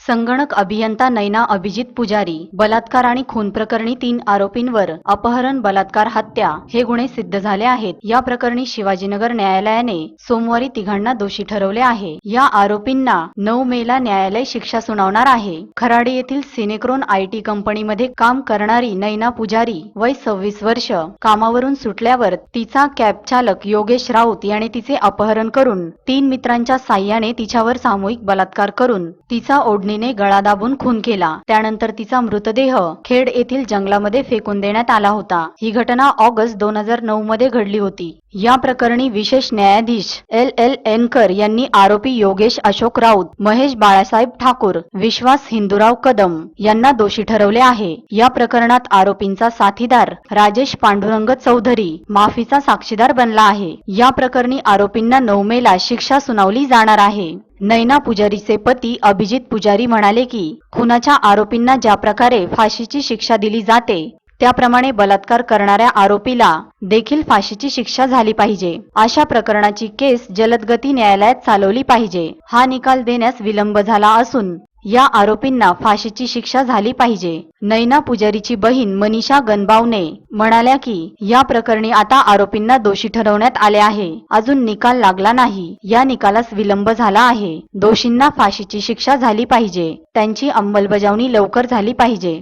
संगणक अभियंता नैना अभिजित पुजारी बलात्कार आणि खून प्रकरणी 3 आरोपींवर अपहरण, बलात्कार, हत्या हे गुन्हे सिद्ध झाले आहेत। या प्रकरणी शिवाजीनगर न्यायालयाने सोमवारी तिघांना दोषी ठरवले आहे। या आरोपींना 9 मेला न्यायालय शिक्षा सुनावणार आहे। खराडी येथील सिनेक्रोन IT कंपनीमध्ये काम करणारी नैना पुजारी वय 26 वर्ष कामावरून सुटल्यावर तिचा कॅब चालक योगेश राऊत याने तिचे अपहरण करून 3 मित्रांच्या साह्याने तिच्यावर सामूहिक बलात्कार करून तिचा ओढणीने गळा दाबून खून केला। त्यानंतर तिचा मृतदेह खेड येथील जंगलामध्ये फेकून देण्यात आला होता। ही घटना ऑगस्ट 2009 मध्ये घडली होती। या प्रकरणी विशेष न्यायाधीश LL एनकर यांनी आरोपी योगेश अशोक राऊत, महेश बाळासाहेब ठाकूर, विश्वास हिंदूराव कदम यांना दोषी ठरवले आहे। या प्रकरणात आरोपींचा साथीदार राजेश पांडुरंग चौधरी माफीचा साक्षीदार बनला आहे। या प्रकरणी आरोपींना 9 मेला शिक्षा सुनावली जाणार आहे। नैना पुजारीचे पती अभिजित पुजारी म्हणाले की खुनाच्या आरोपींना ज्या प्रकारे फाशीची शिक्षा दिली जाते त्याप्रमाणे बलात्कार करणाऱ्या आरोपीला देखील फाशीची शिक्षा झाली पाहिजे। अशा प्रकरणाची केस जलदगती न्यायालयात चालवली पाहिजे। हा निकाल देण्यास विलंब झाला असून या आरोपींना फाशीची शिक्षा झाली पाहिजे। नैना पुजारीची बहीण मनीषा गणबावने म्हणाल्या की या प्रकरणी आता आरोपींना दोषी ठरवण्यात आले आहे। अजून निकाल लागला नाही। या निकालास विलंब झाला आहे। दोषींना फाशीची शिक्षा झाली पाहिजे। त्यांची अंमलबजावणी लवकर झाली पाहिजे।